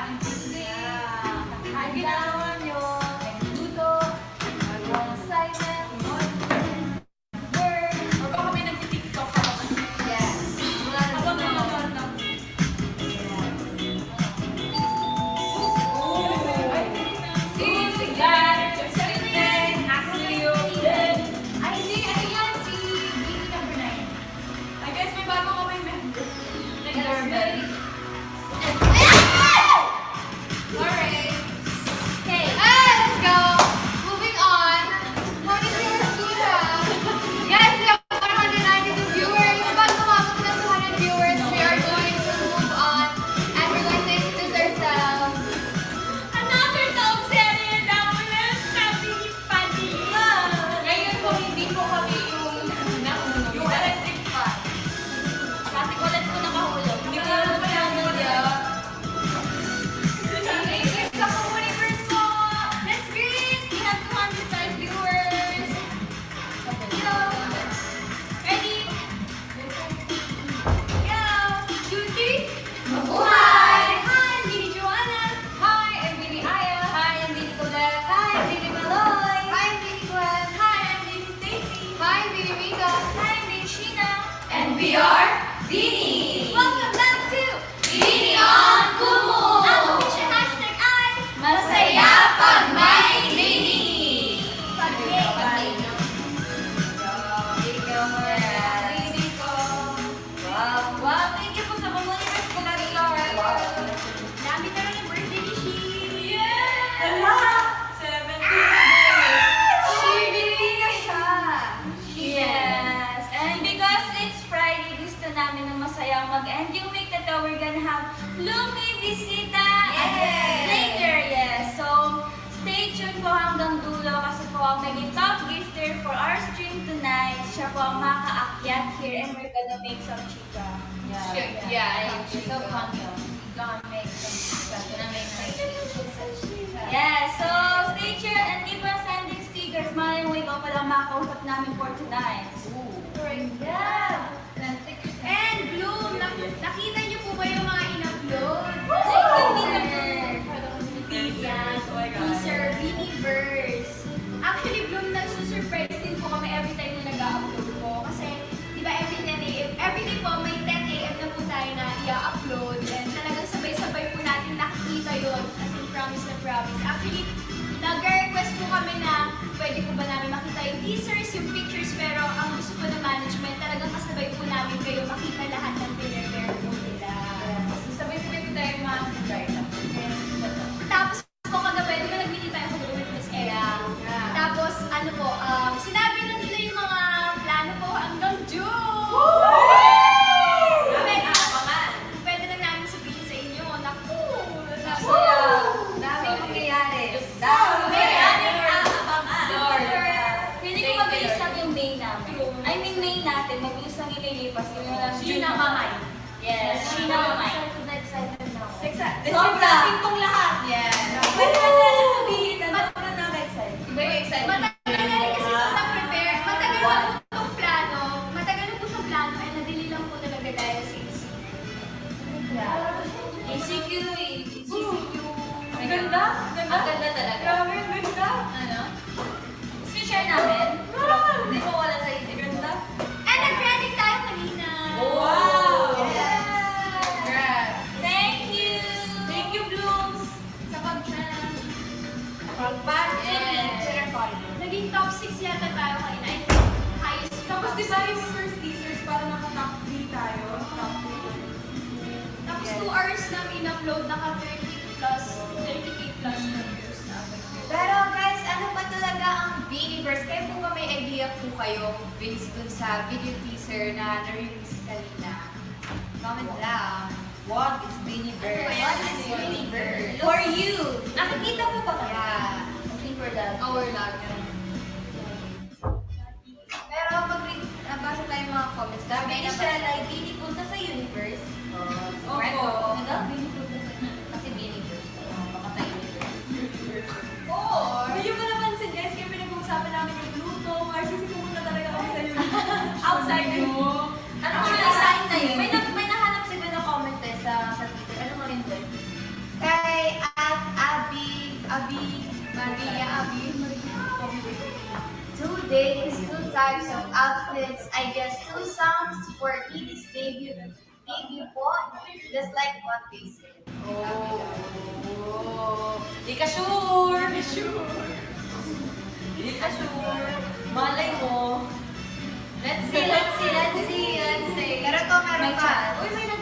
Ang ginagawa nyo, nagluto, assignment, word, O baka may nag-tiktok ka naman. yes. Wala na Habang dito. nanonood ng... Si God, Saturday, see you then. Ay, hindi, ano yan? Si Baby number 9. I guess may bago ka may member. Nag-doorbell. Alright. Okay. Let's go. Moving on. Morning viewers, Tita. Guys, we have 192 viewers. Bago umabot na 200 viewers, we are going to move on. And we're going to introduce ourselves. Another dog series na mula sa Padilla. Ngayon po, hindi po kami yung Yung electric fan. Kasi ulit ko nakahulog. Hindi ko alam kung ano niya. Thank you sa Comuniverse po. Let's greet. We have 205 viewers. Hello. Ready? Yo. Judy. Mabuhay. Hi, I'm Bini Joanna. Hi, I'm Bini Aya. Hi, I'm Bini Colette. Hi, I'm Bini Maloy. Hi, I'm Bini Gwen. Hi, I'm Bini Stacy. Hi, I'm Bini Mika. Hi, I'm Bini Sheena. And we are Bini. Welcome back to Bini on Kumu. Ang official hashtag ay Masaya Pag May Bini. Pag may Bini. Bini ko. Wow. Wow, thank you po sa Comuniverse po lagi Dami na rin yung birthday ni Shi. Yeah! Hala! 17 She bili na siya. Yes. And because it's Friday, gusto namin na masayang mag-end yung week na to, we're gonna have Lumi Bisita later. Yes. So, stay tuned po hanggang dulo kasi po ang maging top gifter for our stream tonight. Siya po ang makaakyat here and we're gonna make some chica. So fun yun. Gonna make some chica. Gonna make some chica. Yeah, so stay tuned and keep on sending stickers. Malay mo, ikaw pala makakausap namin for tonight. Yeah. And Bloom, nakita niyo po ba yung mga in-upload? Yes. Oh my God. Teaser, Biniverse. Actually, Bloom, nagsusurprise din po kami every time na nag-upload po. Kasi, di ba, every day po, may 10 a.m. na po tayo na i-upload. And talagang sabay-sabay po natin nakikita yun. As in, promise na promise. Actually, nag-request po kami na pwede po ba namin makita yung teasers, yung pictures, pero ang gusto po ng management, talagang kasabay po namin kayo makita lahat ng pinrepare po nila. Sabay-sabay po tayo mga surprise. Tapos po kagabi, di ba nag-meeting tayo kagabi with Miss Ella? Tapos ano po, sinabi na nila yung mga plano po hanggang June! Pwede na namin sabihin sa inyo, naku! Dami mangyayari. Pili ko mabilis lang yung May namin. I mean, May natin, mabilis lang ililipas. Yun lang. Sheena Mamay. Yes, Sheena Mamay. Excited na ako. Sobra. Pintong lahat. Yes. Pwede na nila sabihin na sobrang nakaka-excite. Iba yung excitement. Matagal na rin kasi ito na-prepare. Matagal na po itong plano. Matagal na po itong plano ay nadili lang po talaga dahil sa ECQ. ECQ. Ang ganda. Ang ganda talaga. Grabe, ang ganda. Ano? Share namin. Hindi ko wala sa isip. Ganda. And nag-ready tayo kanina. Wow! Yes. Thank you. Thank you, Blooms. Sa pag-trend. Yes. Naging top 6 yata tayo kanina. I think highest. Tapos di ba yung first teasers para naka-top 3 tayo? Top 3. Tapos 2 hours nang in-upload, naka 30k plus na views na. Pero guys, ano ba talaga ang Biniverse? Kaya kung may idea po kayo based dun sa video teaser na na-release kanina, comment lang. What is Biniverse? What is Biniverse? For you! Nakikita mo ba kaya? Yeah. I think we're done. Our log. Pero pag nabasa tayo yung mga comments, dami Sabi ni naman. Shell ay Bini punta sa universe. Opo. Ano? Bini punta sa kasi Biniverse. Baka sa universe. Or, hindi mo napansin guys, kaya pinag-uusapan namin yung Pluto. RCC pumunta talaga kami sa universe. Outside the Ano mo yung sign na yun? May nahanap siguro na comment eh sa Twitter. Ano mo rin doon? Kay Abi. 2 days, 2 types of outfits, I guess 2 songs for Edie's debut boy, just like what they said. Oh. Di ka sure. Di ka sure. Malay mo. Let's see. Pero to meron pa. Uy, may nag...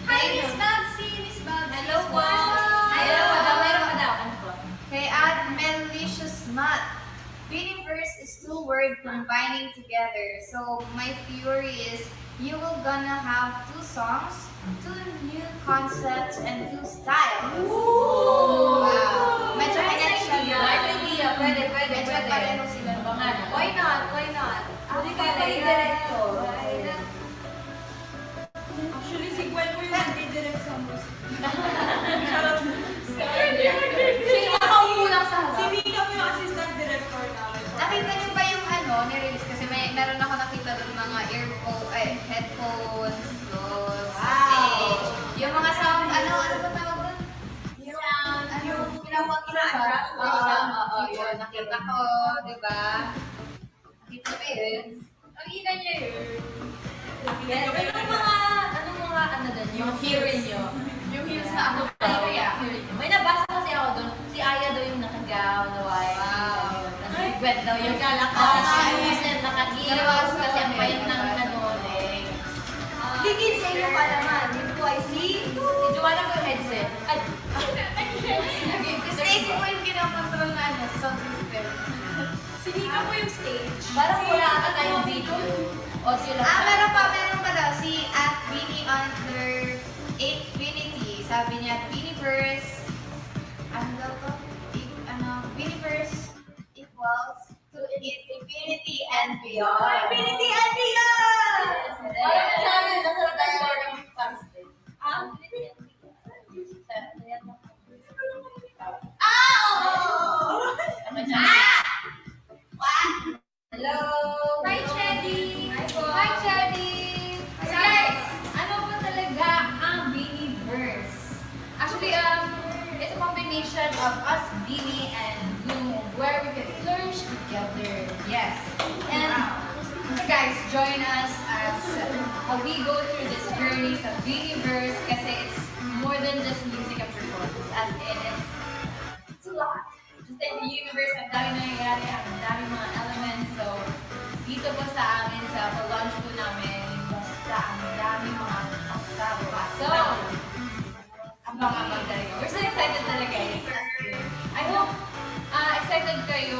Hi, Miss Babsy! Miss Babsy! Hello po. Meron pa daw. Ano po? Kay Ad Melicious Matt. Universe is 2 words combining together. So my theory is you will gonna have 2 songs, 2 new concepts, and 2 styles. Wow. Medyo connection Nice idea. Pwede. Medyo pareho sila. Why not? Hindi ka pa yung director. Actually, si Gwen mo yung nag-direct sa music. Sino ka umulang sa Si harap? Mika po yung assistant director namin. Nakita niyo ba yung ni-release? Kasi meron ako nakita doon mga headphones, clothes, stage. Yung mga sound, ano ba tawag doon? Sound, yung pinapakita. Oo, yun. Nakita ko, di ba? Nakita ko yun. Nakita niyo yun. Yes, anong mga ano doon? Yung hearing nyo. Yung heels na ako. May nabasa kasi ako doon. Si Aya daw yung nakagown na white. Wow. Si Gwen daw yung shoes na naka-heels kasi ang payat ng ano eh. Digin sa inyo pa naman. Dito po ay si... Si Joanna po yung headset. Ay, Stacey po yung kinakontrol na sound system. Si Mika po yung stage. parang wala ata tayong video. O sila. Meron pa daw. Si at Beanie Under 8finity. Sabi niya, Beanieverse, ano daw to? Beanieverse equals to infinity and beyond. Infinity and beyond! Parang sabi, nasa tayo ng pamstin. Hello! Hi, Chedi! Hi, Chaddy! So guys, ano ba talaga ang Beanieverse? Actually, it's a combination of us, Beanie, and Bloom, where we can flourish together. Yes. And so guys, join us as we go through this journey sa Beanieverse kasi it's more than just music and performance. As in, it's a lot. Just like the universe, ang dami nangyayari, ang dami mga elements. So, dito po sa amin, sa launch po namin, basta ang dami mga kasama. So, abang-abang talaga. We're so excited talaga. I hope excited kayo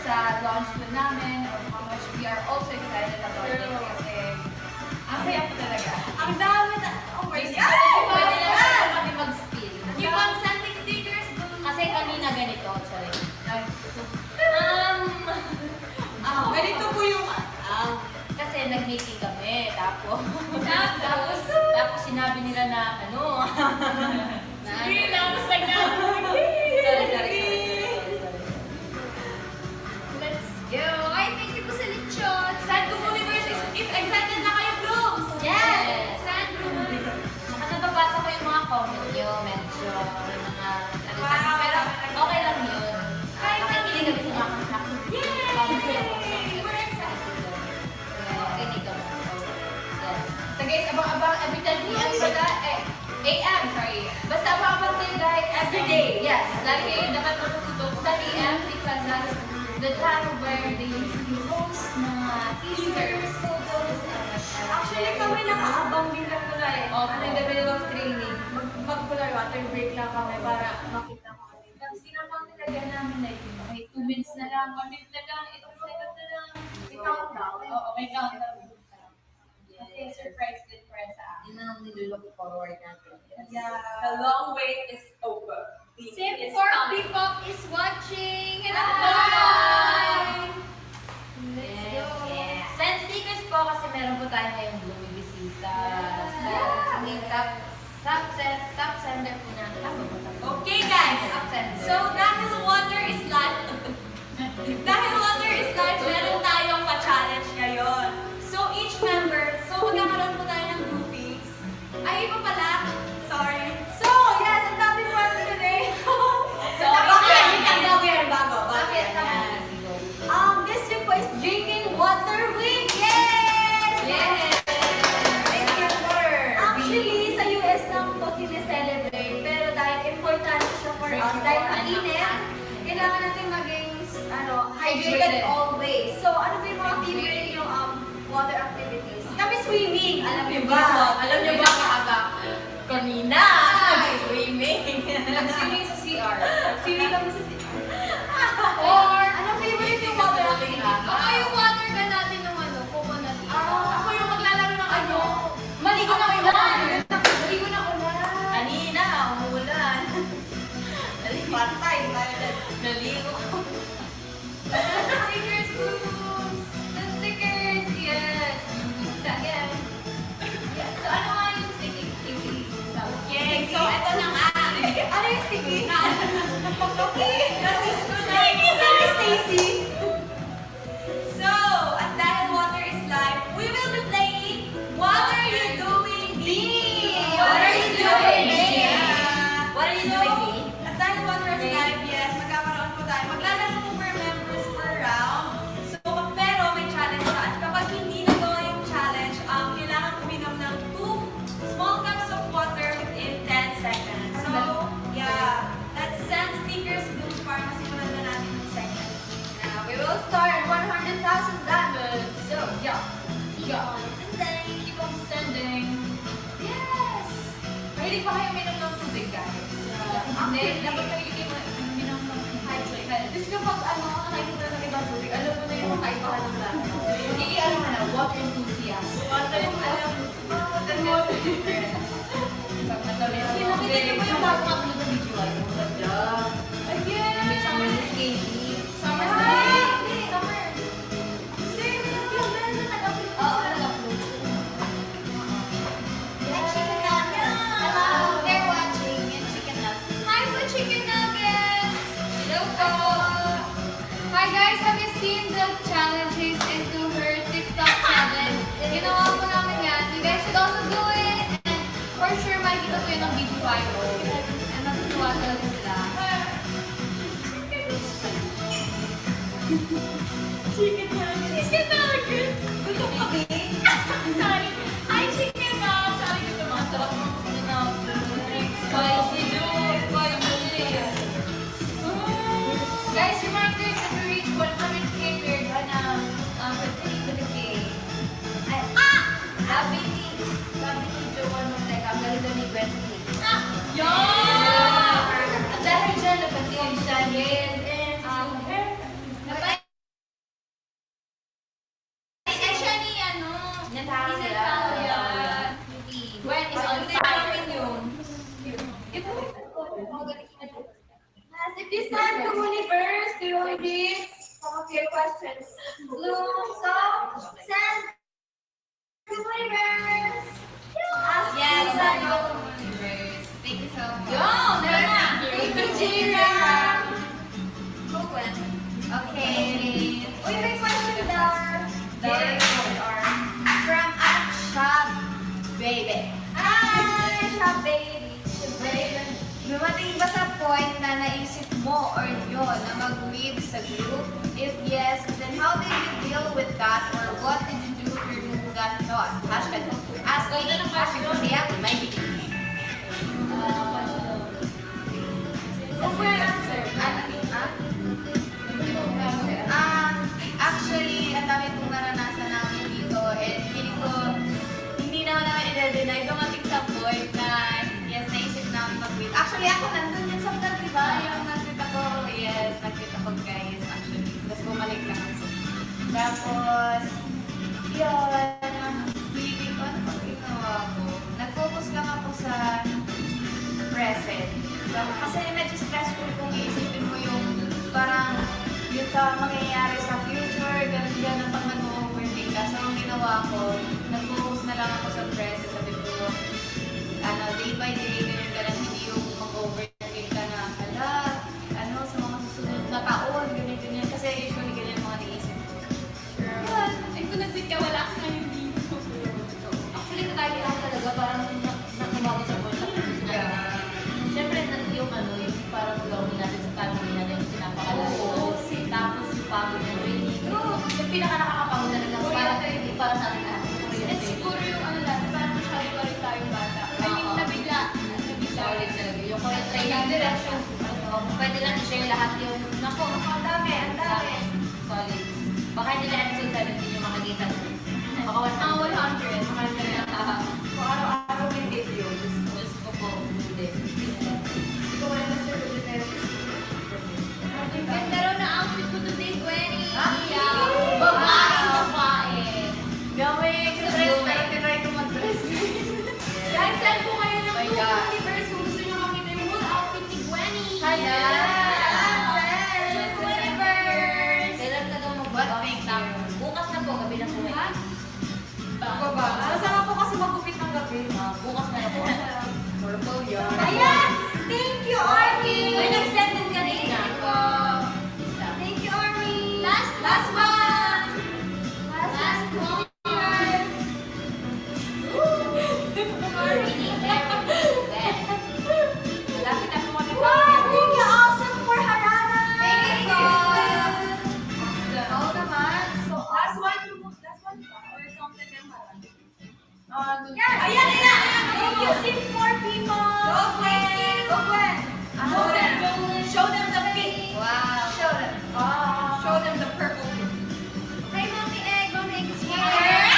sa launch po namin or how much we are also excited about it kasi ang saya po talaga. Ang dami na... Oh my Pwede God! na kami mag-spill. Yung pang sending stickers doon. Kasi kanina ganito, sorry. Ganito po yung... Kasi nag-meeting kami, tapos sinabi nila na ano. Sorry, tapos like na. Sorry. Let's go! Ay, thank you po sa lechon! Saan ko Universe if excited na kayo, Blooms? Yes! Saan ko Nababasa ko yung mga comment nyo, medyo may mga pero okay lang yun. Nakikinig kami sa mga comment nyo. We're excited. Okay, dito. Yes. So guys, abang-abang every 10 p.m. pala, AM, sorry. Basta abang-abang kayo guys, every day. Yes, lagi kayo dapat matututok 10 a.m. because that's the time where they usually host mga teasers, photos, and whatnot. Actually, kami nakaabang din lang pala eh. Ano yung level of training? Mag-polar water break lang kami para makita ko. Tapos tinapang nilagay namin like, okay, 2 minutes na lang, 1 minute na lang, 8 seconds na lang. May countdown. Oo, may countdown. Kasi surprise din para sa akin. Yun ang nilulook forward natin. Yes. Yeah. The long wait is over. Sip It's for coming. Bebop is watching! Hello! Hi! Let's Yes, go! yes. Send stickers po kasi meron po tayo ngayong Blooming Bisita. So, may top sender po natin. Okay, guys. Top sender. So, dahil water is life, meron tayong pa-challenge ngayon. So, each member, magkakaroon po tayo ng groupies. Ay, iba pala. Sorry. So, yes, ang dami po today. So, bakit? hydrated always. So, ano ba yung mga favorite yung water activities? Kami swimming, alam niyo ba? Alam niyo ba maaga? Kanina, swimming. Swimming sa CR. Swimming kami sa CR. Or, Ano favorite yung water activity? ako yung water gun natin ng coconut. Ako yung maglalaro ng ano? Maligo na ulan. Maligo na ulan. Kanina, umuulan. Patay, naligo. Stickers, boots. The stickers, yes. Yes. Yes. So, ano nga yung sticky? Okay, so ito na nga. Ano yung sticky? Okay. Sorry, Stacy. So, at dahil water is life, we will be playing What Are You Doing, Bee? What are you doing, Bee? Yeah. What are you doing, Bee? At dahil water is life, yes, magkakaroon po tayo. Maglalaro po per members per round. So, pero may challenge siya. At kapag hindi nagawa yung challenge, kailangan uminom ng 2 small cups of water within 10 seconds. So, yeah, let's send stickers dun para masimulan na natin yung second. Now, we will start 100,000 diamonds. So, yeah. Yeah. And then, keep on sending. Yes. Mahilig pa kayo uminom ng tubig, guys? Hindi, dapat kayo uminom ng hydrate. Tapos kapag nakikita ng ibang tubig, alam mo na yung kaibahan ng lahat. Hindi, ano na, water enthusiast. Water yung alam mo. Pag natabi ako. Nakita niyo ba yung bagong upload na video ay? Wala. Again! May summer sa Katie. Summer Ah, Day. hindi. Summer. Same lang yung meron na nag-upload. Oo, nag-upload. And chicken nuggets. Hello, they're watching. And chicken nuggets. Hi po, chicken nuggets! Hello po. Hi guys, have you seen the challenges into her TikTok challenge? Ginawa po namin yan. You guys should also do it. And for sure, makikita po yun ng video viral. And matutuwa talaga sila. Chicken nuggets. Chicken nuggets! Gusto ko kami. Sorry. Hi, chicken nuggets! Sabi ko ito mga sarap ng chicken nuggets. Spicy dude! Spicy! Guys, reminders if we reach 100K, we're gonna participate with the game. Sabi ni Joanne Montec, ang galing ni Gwendy. Yeah! At dahil dyan, napag-team siya. Yes, and isa siya ni ano, Natalia. Gwen is on Hindi fire. namin yun. As if this time the universe, the universe, okay, questions. Blue, so, send the universe. Yes, Send the Thank you so much. Yun, meron na. Thank you, Jira. Go, Gwen. Okay. Uy, may question daw. Yes. From Shop Baby. Hi, shop baby. Dumating ba sa point na naisip mo or nyo na mag-leave sa group? If yes, then how did you deal with that or what did you do to remove that thought? Hashtag ask me, hashtag si Ate, may bigay. Actually, ang dami pong naranasan namin dito and feeling ko, hindi naman namin i-deny. Dumating sa point na, yes, naisip namin mag-quit. Actually, ako nandun yun sa vlog, di ba? Yung nag-quit ako, yes, nag-quit ako guys, actually. Tapos bumalik lang ako. Tapos, yun, feeling ko, ano pag ginawa ko? Nag-focus lang ako sa present. So, kasi medyo stressful kung iisipin mo yung parang yun sa mangyayari sa future, ganun-ganun pag nag-overthink ka. So, ang ginawa ko, nag-focus na lang ako sa present. Sabi ko, day by day, ganun-ganun, hindi yung mag-overthink ka na, hala, sa mga susunod na taon, ganyan-ganyan. Kasi usually ganyan mga naisip ko. Yun. Ay, kung nag-quit ka, wala ka ngayon dito. Actually, nakakita ko talaga, parang nakumabot sa point na siyempre, yung parang gawin natin sa family natin, yung sinapakalago. Tapos yung pagod na training. Yung pinaka-nakakapagod talaga, para sa atin lahat. And siguro yung parang masyado pa rin tayong bata. I mean, nabigla. Solid talaga. Yung correct training direction. Pwede lang i-share lahat yung, naku, ang dami. solid. Baka hindi na episode 17 yung makikita ko. Baka 100. Mahal na yan. Kung araw-araw may video. Gusto ko po. Hindi. Hindi ko wala na sir. Ang ganda raw na outfit ko today, Gwenny. Babae. Gawin, dress, pero tinry ko mag-dress. Guys, send ko kayo ng My Two God. Universe kung gusto nyo makita yung full outfit ni Gwenny. Kailan ka daw mag-back? Bukas na po. Gabi na po. Ako ba? Masama po kasi magupit ng gabi. Bukas na po. Purple yun. Ayan! Thank you, Army! May nag-send din kanina. Thank you, Army! Last one! Last one! Malapit ako Wow! Thank you, awesome for Harana! Thank you. Oo naman. So, Last one ba? Or something ng marami? yan! Ayan, ayan! Thank you, Sim for people! Go, Gwen! Go, Gwen! Show them. Show them the pink. Wow. Show them. Show them the purple pink. Hi, Mami Egg! Mami Egg is here! Yeah!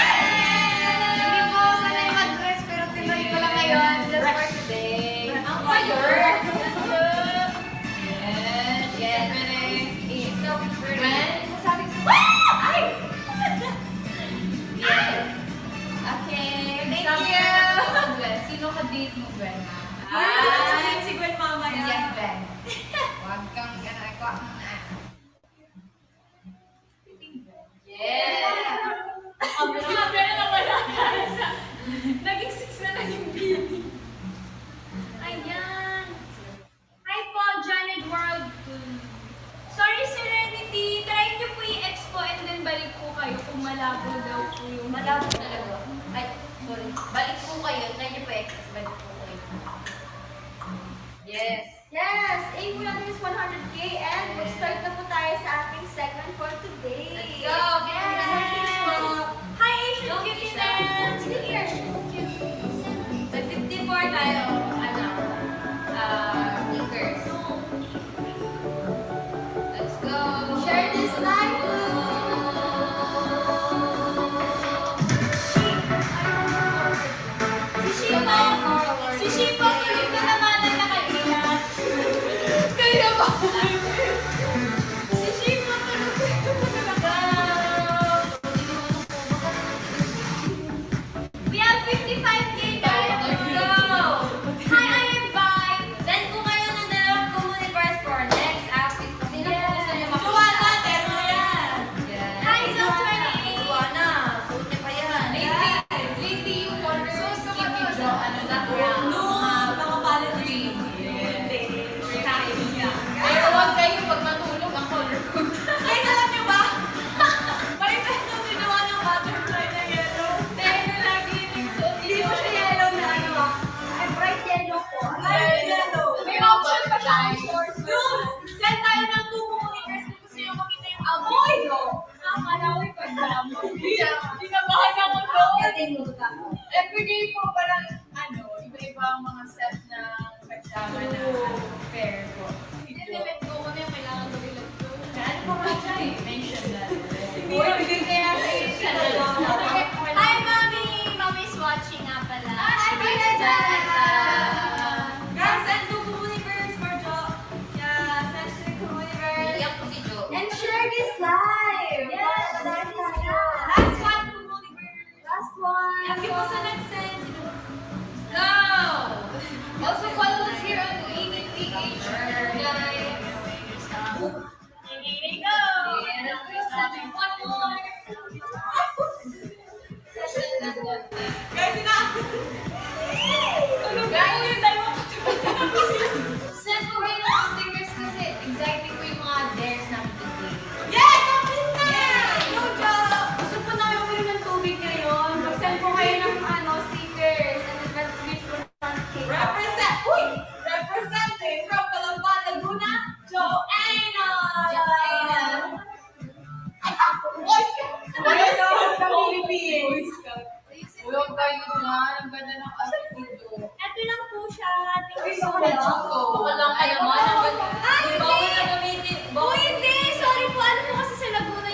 Hindi po sanay mag-dress, pero tinry ko lang ngayon. Just for today. Ang fire. Yes. Yes. It's so pretty. Gwen? Sabi ko, ay! Yes. Okay, thank Sabi you! ko, Gwen, sino ka date mo, Gwen? Ay, si Gwen mamaya. Yan, Gwen. Huwag kang gano'n ako. Yes. Naging 6 na lang yung beauty. Ayan. Hi po, Janet World. Sorry, Serenity. Try niyo po i-expo and then balik po kayo kung malabo daw po yung Malabo talaga. Ay, sorry. Balik po kayo. Try niyo po exercise. Balik po kayo. Yes. Yes! Aim po natin is 100K and mag-start na po tayo sa ating segment for today. Let's go! Yes! Hi, Asian Cutie Dance! Sige, Asian Cutie. Sa 54 tayo, sneakers. Let's go! Share this live! Si Shipa tulog na naman ang nakailat. Kaya ba? Si Shipa tulog na naman. We have 55K guys. Let's go! Hi, I am Vi. Send ko kayo ng dalawang communiverse for next outfit. Sino po gusto niyo makita? Luwana, terno yan. Yes. Hi, Zone 28. Luwana, suot niya pa yan. Lately, yung color So, is skip video. Ano na? No, mga palette green. Hindi. Pero huwag kayo pag matulog ang colorful. Guys, alam niyo ba? May terno ginawa ng butterfly na yellow. Pero lagi nagsuot Hindi mo siya yellow na ano. ay bright yellow po. Light yellow. May option pa siya ang shorts. Dude, send tayo ng 2 communicators kung gusto nyo makita yung amoy. Nakakalawi ko sa amoy. Ginabahan ako doon. Everyday po parang iba-iba ang mga set na kasama na pair ko. Hindi ko kung yung kailangan ko ilag ko. Ano pa nga siya eh? Mention na. Hindi kaya sa Asia na lang. Hi, Mommy! Mommy's watching nga pala. Hi, Bina dyan! Guys, send 2 communicators for Joe. Yeah, thanks to the community. Iyak ko si Joe. And share this live! Yes, Last Last one communicators. Last one! Kasi po sa nag-send. Go! Also follow us here on ABPH. Guys. Here we go! One more! Guys, Guys, yung dalawa ko Send ko kayo ng stickers kasi exciting ko yung mga dares namin today. yes! Complete na! Go, Joe! Gusto po namin uminom ng tubig ngayon. Mag-send po kayo ng stickers and then wish for some cake. Representing from Calamba, Laguna, Joanna! Boys Scout ng Philippines. Ulong kayo na. Ang ganda ng attitude. Ito lang po siya. Thank you so Choco. much. Walang kalaman. Ang ganda. Ay, Bawal hindi! na gamitin. Oh, hindi! Sorry po. Ano po kasi sa Laguna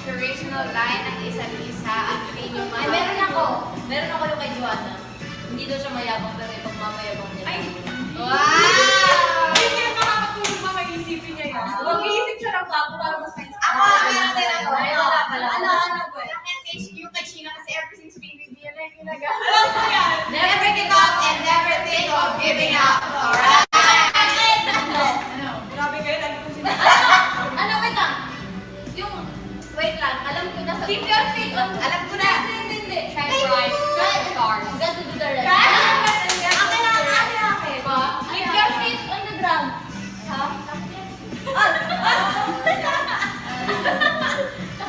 inspirational line ng isa't isa at inyong mga... Ay, meron ako. Meron ako yung kay Joanna. Hindi daw siya mayabang, pero ipag mamayabang niya. Ay! Wow! Hindi niya makakatulog makaisipin niya yan. Mag-iisip siya ng bago para mas nice. Ako, Ay, wala pala. Ano po eh? Yung kay Sheena kasi ever since baby, yan na yung ginagawa. Alam ko yan. Never give up and never think of giving up. Alright? Grabe kayo, lagi ko sinabi. Ano, wait lang. Yung, wait lang. Alam ko na sa... Keep your feet on... Alam ko na. Hindi. Shine bright, shine stars. You got to do the rest. Akin lang, akin. Diba? Keep your feet on the ground. Ha?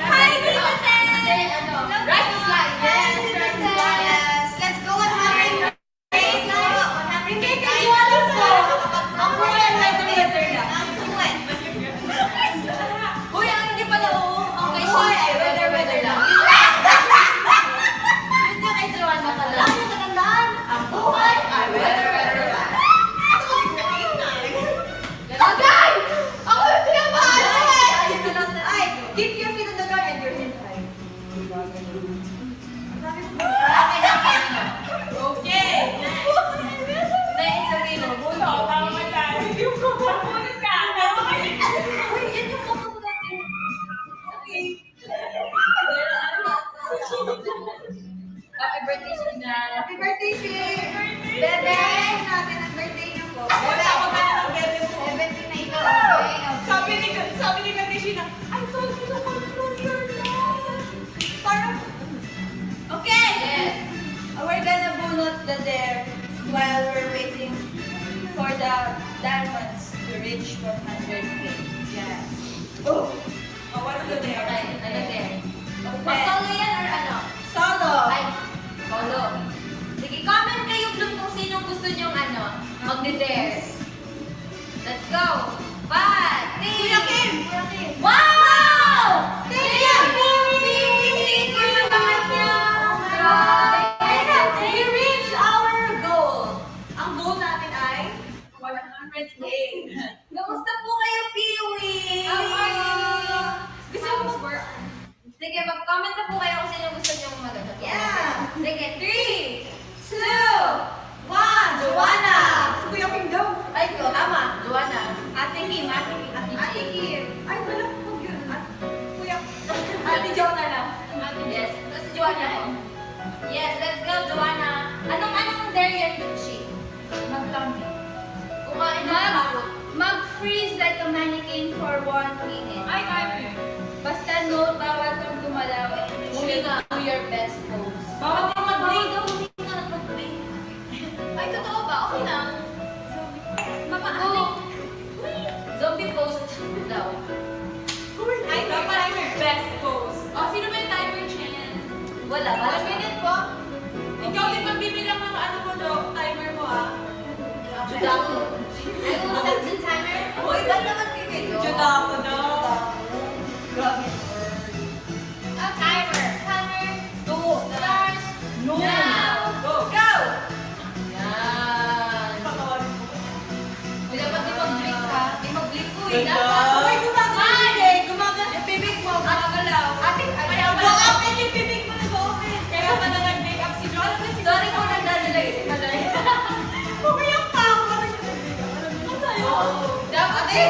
Hi, Tita Ten! Then, ano? Rise and slide. Yes, rise and slide. Yes. Let's go 100. Praise the Lord. 100. Hindi ka Joanna po. Ako yan, like the letter na. Uy, ang hindi pala oo. Ang kay Hoy, Sheena, ay, weather lang. Yun yung kay Joanna pala. Ay, natandaan. Ang buhay ay weather lang. Agay! Ako yung tinamaan eh! Ayun na lang na. Ay, keep your feet on the ground and your head high. Okay. Next, okay na. Tama ka. Hindi mo mabulit ka. Uy, yan yung kapag natin. Okay. Happy birthday, Sheena. Happy birthday, Shay! Bebe! Natin ang birthday niyo po. Wala ko ka na ng bebe mo. 17 na ito. Okay, Sabi ni Katrina, I told you to control your life. Parang, Okay! Yes. We're gonna bunot the dare while we're waiting for the diamonds to reach 100K. Yes. Oh! what's the Okay, there? ano din? Okay. Mag-solo yan or ano? Solo! Ay, solo. Sige, comment kayo Bloom kung sinong gusto nyong ano, magde-dares. Let's go! 5, 3, Kuya Kim! Wow! Thank you! Thank you naman niya! We reached our goal. Ang goal natin ay 100K. Kamusta po kayo, Piwi? Gusto mo score? Sige, mag-comment na po kayo kung sino gusto nyong magagawa. Yeah. Sige, 2, 3, 1, Joanna! Si Kuya Kim daw. Ay, ko, tama. Joanna. Ate Kim, Ate Kim. Ate Kim. Ay, wala ko yun. Kuya. Ate Jo na lang. Yes. Tapos si Joanna ko. Yes, let's go, Joanna. Anong dare yan, Gucci? Magtampi. Kumain ng carrot. Mag-freeze like a mannequin for 1 minute. Ay, kaya. Basta note, bawal kang gumalaw and you should Huminga. do your best pose. Bawal ka mag-blink. daw, huminga at mag-blink. Ay, totoo ba? Okay lang. Oo. Zombie post daw. Ay, dapat yung best pose. Oh, sino ba yung timer chain? Wala. 1 minute po. Ikaw din magbibilang ng ano mo, timer mo ah. Juda ko. Ay, kung set the timer. Hoy, ba't naman bibig? Juda ako daw. Grabe. Timer. Timer. Starts No. now. Go. Go! Yan. Patawarin ko. Uy, dapat di mag-blink ha. Di mag-blink ko eh. Ganda. Dapat. Ay, gumagalaw eh. Gumagalaw. Yung bibig mo, gumagalaw. Ate, Kaya ate. pala open yung bibig mo nag-open. Kaya pala nag-make up si Jo. Alam mo si Sorry kung nagdadalay si Malay. Pumiyak pa ako. Alam mo sa'yo. Dapat eh.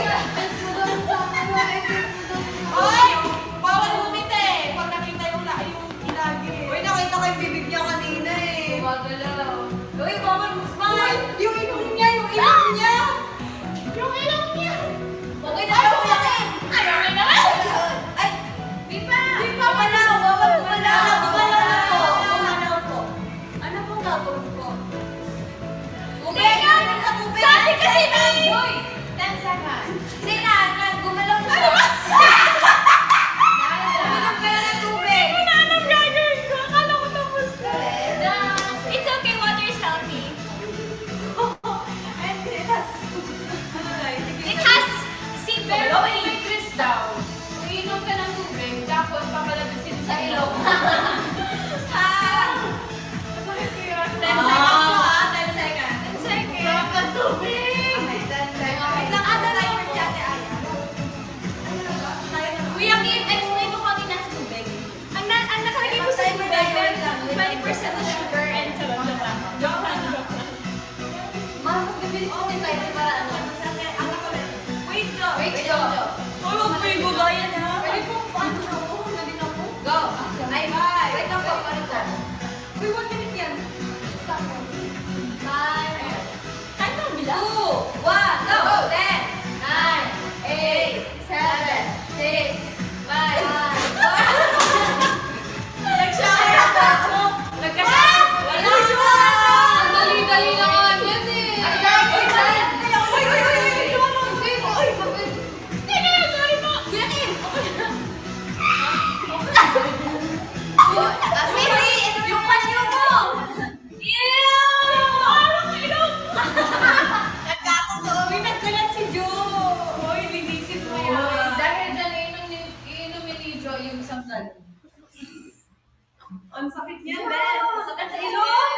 Ang sakit niyan, Beth. Sakit sa ilong.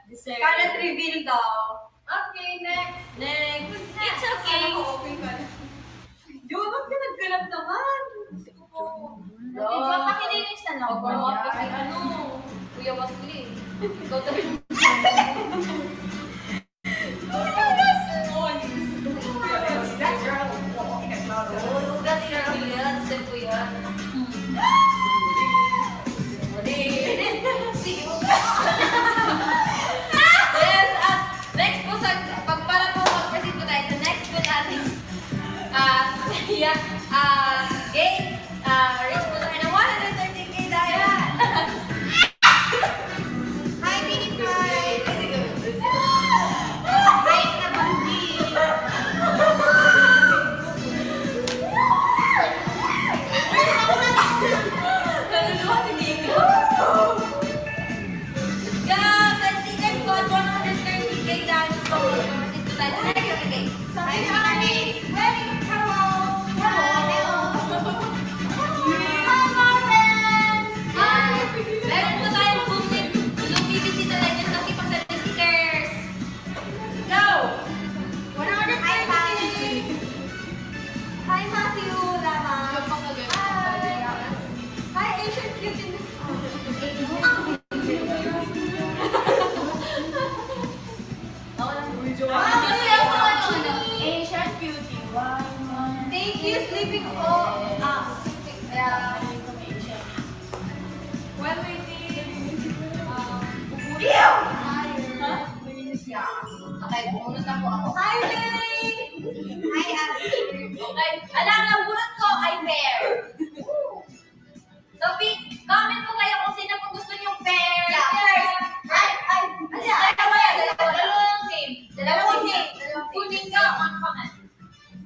Dessert. Kalat reveal daw. Okay, next. Next. It's okay. Okay ka na. Yun, ba't ka nagkalat naman? Gusto ko po. Magpakilinis na lang. Pag-promote kasi Kuya Wesley. Ikaw talaga. Huwag ka yan. Step ko yan. Yes, at next po sa para po mag-proceed po tayo sa next po natin game. Reach po tayo ng 130K dahil. Hi, Bini Fry! Hi, Kabandi! Naluluwa si Nico. Guys, let's see guys po at 130K dahil po mag-proceed po tayo sa next game. Hi, Kabandi! Hello! Meron po tayong boosted lumibisita legends ng kipag sa stickers. Go! Hi, Patty! Hi, Matthew! Lama! Hi, Asian Cutie! Asian Beauty. Thank you, Sleeping O! While waiting, Okay, pumunod na po ako. Hi, Lily! Hi, Ashley! Okay, alam ang bunot ko ay pear. So, comment po kayo kung sino po gusto niyong pear. Yeah, first. Dalawang team. Dalawang team. Kunin ka ang comment.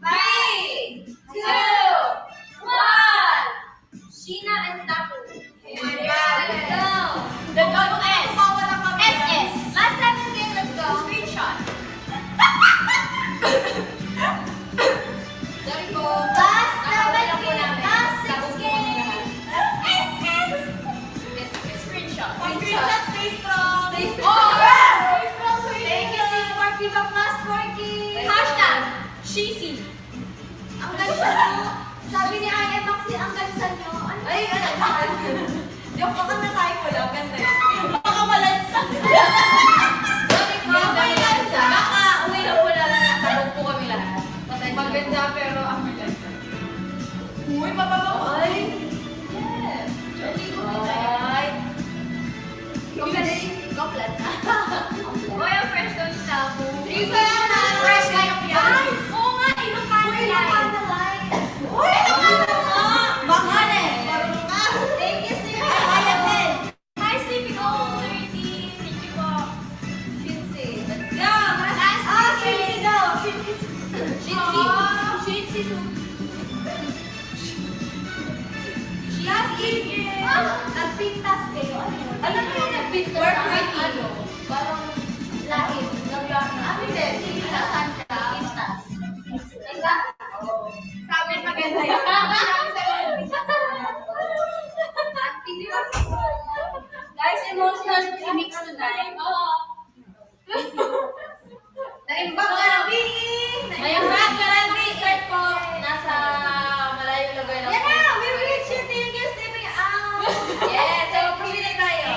3, 2, 1. Sheena and Tapu. Let's go. The go S. SS. Last 7 game, let's go. Screenshot. Sorry po. Last Nakawala 7 po namin. Last 6 Tapos po kami lahat. Yes, screenshot. screenshot, stay strong. Stay strong. Stay strong, sweetie. Thank you, Silver Viva Plus 4K! Hashtag Cheesy. Ang ganda nyo. Sabi ni Aya Maxi, ang ganda nyo. Ano? Ay, ano? Joke, baka na tayo ko lang. Ganda yun. Baka malansan. Sorry po. Baka uwi na po lang na sabog po kami lahat. Maganda pero ang malansan. Uy, mababa ko. Ay. Yes. Ay. Komplet na. Boy, ang fresh doon sa ako. Fresh like Ay, oo nga, Ilocano line. Uy, ano ka? Baka na eh. Marunong ka. Thank you, Silver. Kaya din. Hi, Sleepy Go 30. Thank you po. Shinsi. Let's go. Shinsi daw. Shinsi. Shinsi. Nagpintas kayo. Ano yun? Alam mo yung nag-work with Ano? Parang lain. Ano din? Pintasan ka. Pintas. Sa amin maganda yun. Guys, emotional si Mix tonight. Naimbag ka na, May brand ka na, Start po. Nasa malayong lugar lang. Yan na! We reach you! Thank you, Stepping out! Yes, so proceed na tayo.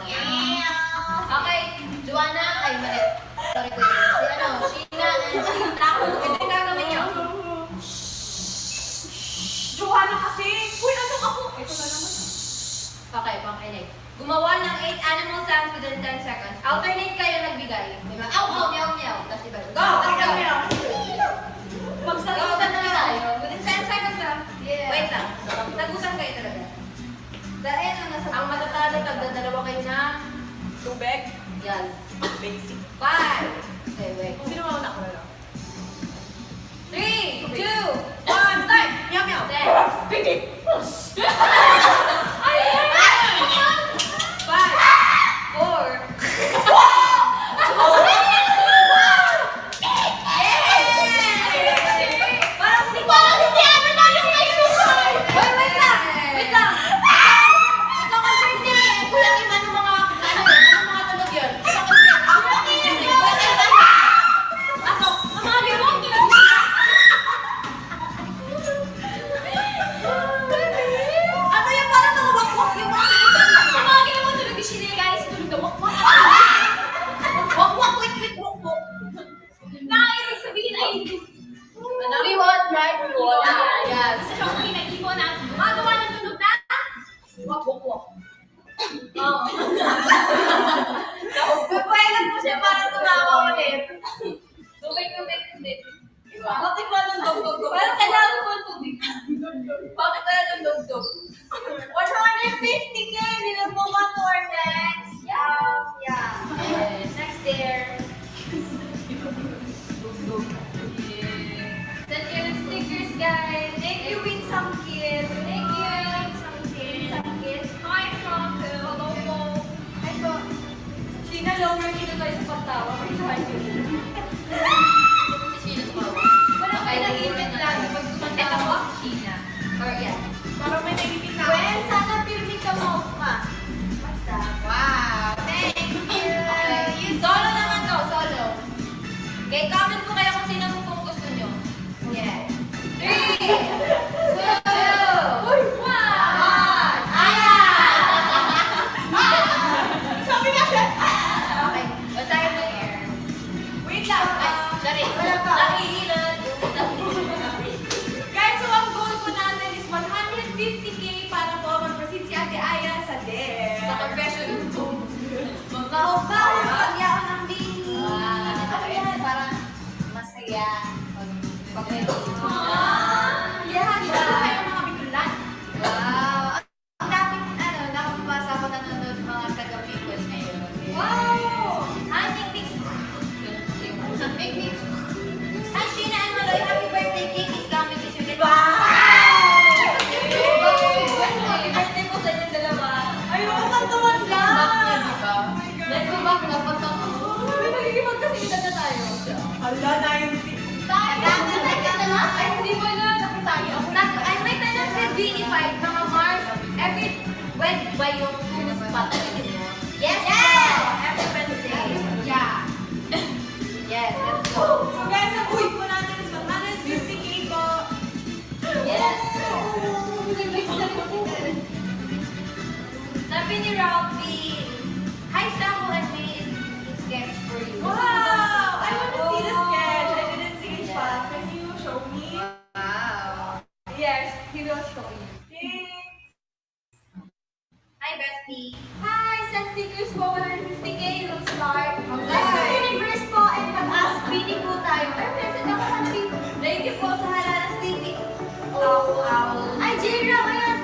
Yeah! Okay, Joanna, ay mali. Sorry ko yun. Si ano, Sheena and si Taco. Ito yung gagawin niyo. Joanna kasi. Uy, ano ako? Ito na naman. Okay, pang-elect. Gumawa ng 8 animal sounds within 10 seconds. Alternate kayo nagbigay. Diba? Ow, ow, meow, meow. Tapos iba. Go! Let's go! Magsagutan na tayo. Within 10 seconds lang. Yeah. Wait lang. Sagutan kayo talaga. Dahil ang matatalo, tagdadalawa kayo na. Tubig. Yes. Basic. 5. Okay, wait. Kung sino mauna ko na lang. 3, 2, 1, start! Meow, meow. Then, 5, 4. Parang hindi ano na yung may susunod. Wait lang. Oo. Pupuwelan mo siya para tumawa ulit. Tubig. Diba? Bakit ba ng dog-dog? Parang kailangan ko ng tubig. Bakit wala ng dog-dog? 150K! Nilang mo one more next! Yeah. Yes. Next there. Send your stickers, guys. Thank you, Win Some Kids. Thank you, Win Some Kids. Some Kids. Hi, Franco. Hello po. Hi po. Sheena, lower dito tayo sa pagtawa. May try ko. Si Sheena tumawa. Parang may nag-init lagi pag Ito tumatawa. po, Sheena. Or yeah. Parang may nagipit na. Well, sana pirmi ka mo, ma. Basta. Wow. Thank you. Okay. Solo naman to, solo. Okay, comment po kayo kung sino pong gusto nyo. Yes. 3, 2, 1. Sabi nga siya. Okay, basahin mo air. Wait lang. Ay, sorry. Wala pa. Nakihilan. Guys, so ang goal po natin is 150K para po mag-proceed si Ate Aya sa dare. Sa confession ko. Mabaho, pagyaon ng bini. Wow. Ayan, parang masaya. Yan, siya kayo mga bigulan. Wow. Ang daming, nakapasa ko nanonood mga taga-Picos ngayon. Wow! Honey mix. Big mix. Hi, Sheena and Maloy. Happy birthday cake is coming this weekend. Happy birthday po sa inyong dalawa. Ayoko sa tuwan lang. Nag-back na pa to. May nagkikipagkasitan na tayo. Hala, 90. Ay, hindi mo na. Nakitayo ako. Ay, may tanong sa Genie 5, mga Mars. Every ba yung pumus pa talaga niyo? Yes! Every Wednesday. Yeah. Yes, let's go. So guys, ang goal po natin is 150K po. Yes! Sabi ni Robby, hi, Samu and May, sketch for you. Wow! I want to see the sketch. I didn't see it pa. Can you show me? Wow. Yes, he will show you. Hi, Bestie. Hi! Send stickers po 150K. Let's start. Let's universe po and mag-ask Bini po tayo. Ay, message ako sa TV. Thank you po sa Halalas TV. Ay, Jira, ayan.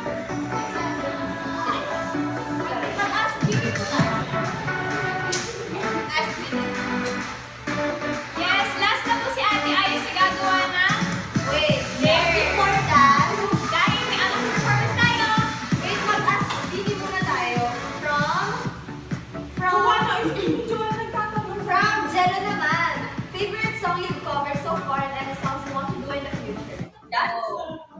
Mag-ask Bini po tayo. Ask me. Yes, last na po si Ate Ayo sa gagawa na. Wait. Before that, dahil may anong performance tayo, wait, mag-ask Bini muna tayo. From Jello naman. Favorite song you've covered so far and any songs you want to do in the future? Dance?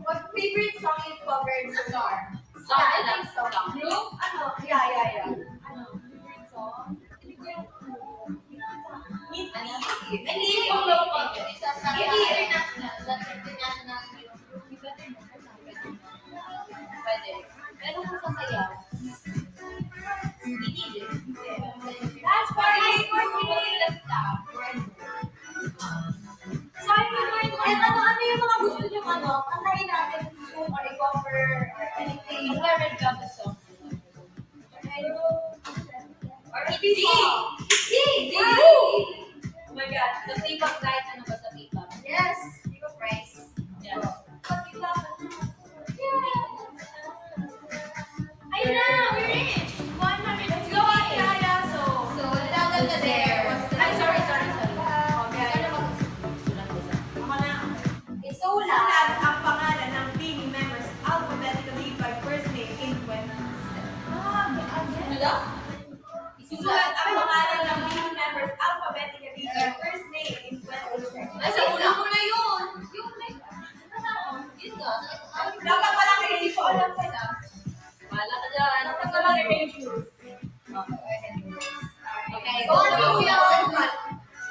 What favorite song you've covered so far? Song Yeah, I na lang. think so. Group? Ano? Yeah. Ano? Favorite song? Hindi yung low pop. Hindi international. That's international. Pwede. Pero kung sasayaw. Hindi din. That's for high score Sorry, ano yung mga gusto niyo kantahin natin kung or i-cover or anything. Yung favorite ka ba song? Or Hindi. Hindi! Oh my God. Sa T-pop kahit ano ba sa T-pop? Yes! Give a prize. Yes. Ayun na! We're in! 100. Let's go, Ate Aya. So, Tawag na there. Ay, sorry. okay. Ako na. Isola. Sulat ang pangalan ng Bini members alphabetically by first name in 20. Ano? Sulat ang pangalan ng Bini members alphabetically by first name in 20. Nasa ulo mo na yun. Yun nga. Dapat pala kayo po alam sa Wala ka dyan. Dapat pala kayo. Okay, Go go on, go. go on.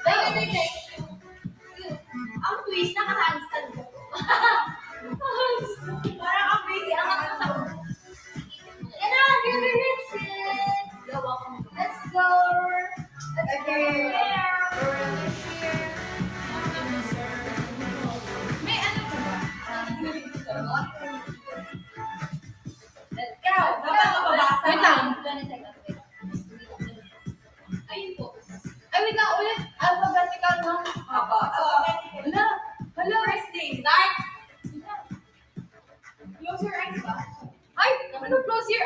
Wait. Ang twist, naka-handstand ko. Parang ang basic ang Yan na, give me Richard. Let's go. Let's go. May ano pa ba? Let's go. Dapat mababasa. Wait lang.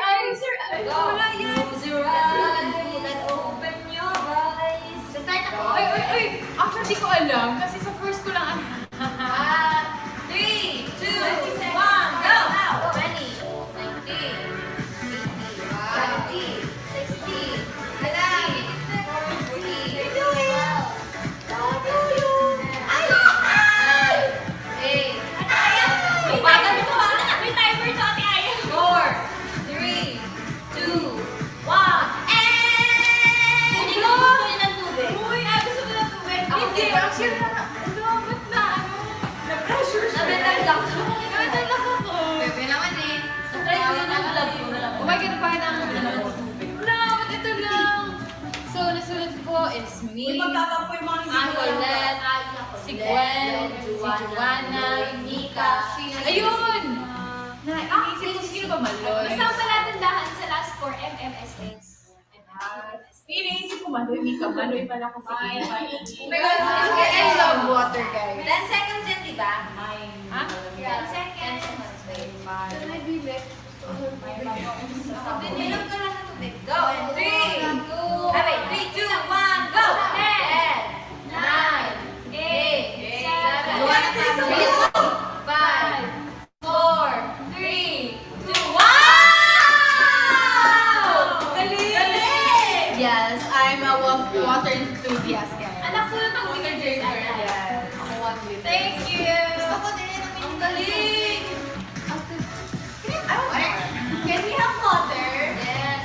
eyes. Go. Close your eyes. Let's open your eyes. Start ako. Actually, di ko alam. Kasi sa first ko lang 3, 2, 1, go! 20, 19, 80, 60, Bebe naman eh. Oh my God, bakit ang wala, ba't ito lang? So, nasulat ko is me, Magtatampo yung mga hindi si ko Colette, si Gwen, si Joanna, Nika, ayun! Iniisip ko sino ba Maloy? Basta ang palatandahan sa last 4 MMSS. Iniisip ko Maloy, Mika, Maloy pala ko si Ika. I love water, guys. 10 seconds yan, di ba? Ha? 10 seconds. Inom ka lang ng tubig. Go! 3, 2, 2, 1, go! 10, 9, 8, 7, 5, 4, 3, 2, wow! Galing! Yes, I'm a water enthusiast, guys. Anak, sulat ang winner girl. Yes. Thank you. Gusto ko din yung Ang galing! Can we have water? Yes.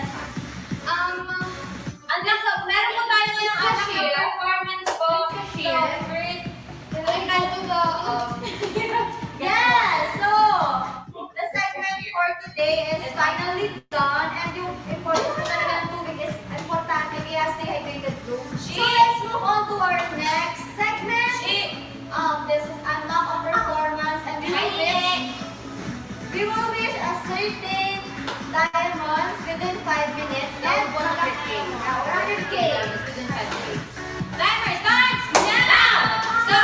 Meron po tayo ngayong anak na performance po. So, first, Yes! So, the segment for today is finally done and yung importance na talaga ng tubig is importante kaya stay hydrated bro. So, let's move on to our next segment. This is unlock a performance and we will wish a certain diamonds within 5 minutes and 100K. 100K. timer starts now! So,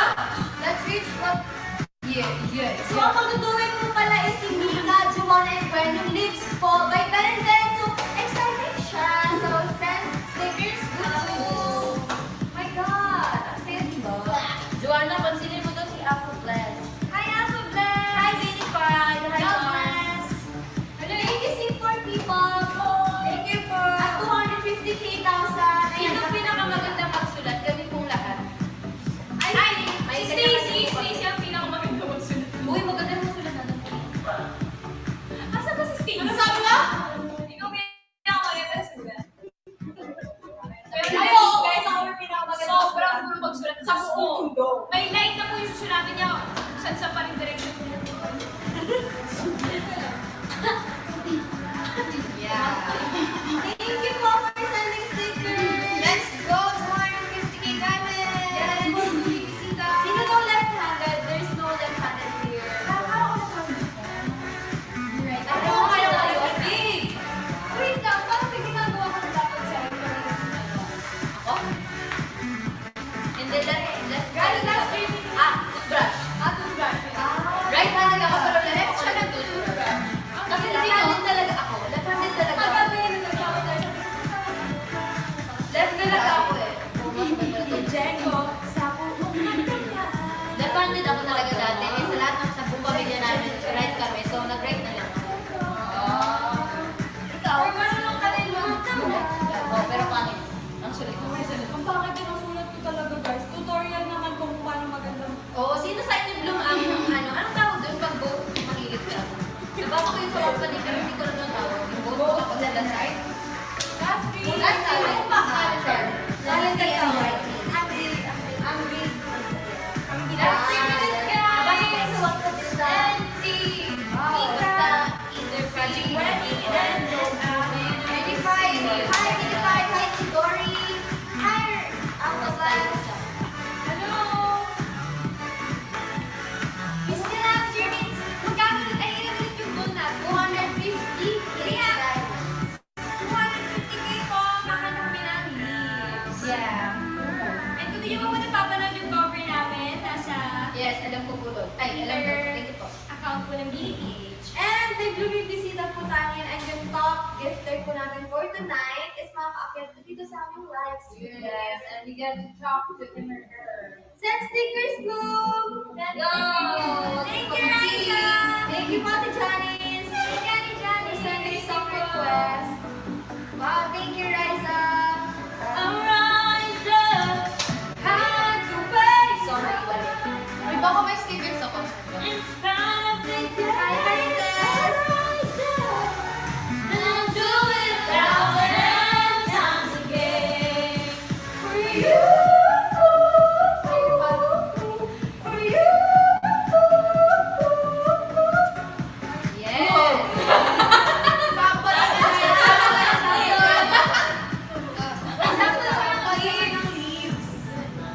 Let's reach what... Yeah. So, ang magtutuwid mo pala is si Mika, Joanna, and Gwen. Yung lips po by Ben and Ben. So, excited siya. So, send stickers to... My God! Ang saya, diba? Joanna, pansinin mo to si Afro Bless. Hi, Aso Bless! Hi, Baby Pride. Hi, God Mars. bless! Thank you, C4P gifter po namin for tonight is makakaakyat dito sa aming live stream. Yes, and we get to talk to her. Send stickers, Bloom! Go! Thank you, Raisa! Thank you, Pati Janice! Thank you, Ate Janice! For sending song request. Wow, thank you, Raisa! Sorry, wala. May baka may stickers ako. Hi, Marites! Yes! Sample lang yan. Sample lang yan. Pag-ibig ng leaves.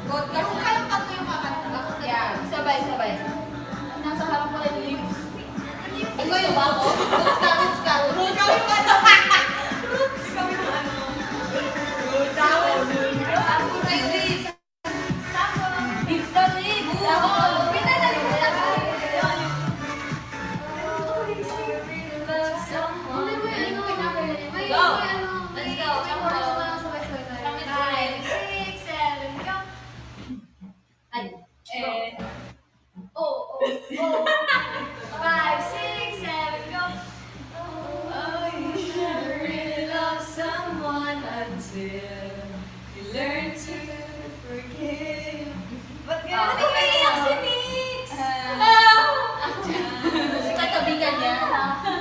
God, kung kayong tatlo yung kakanta. Yeah, sabay-sabay. Nasa harap ko yung leaves. Ikaw yung bako? Roots ka, roots ka, roots. Ikaw yung ano. Ikaw yung ano. Ako na yung leaves. Leaves ka, leaves. Ako. Pinadali mo na ba? Hindi mo yun, may Go! ano, Let's go. may chorus na sabay-sabay tayo. 5, 6, 7, go! Ay, oh, 5, 6, 7, go! Oh, you never really love someone until you learn to forgive. Ba't ganun? Ano umiiyak si Nix? Katabi ka niya.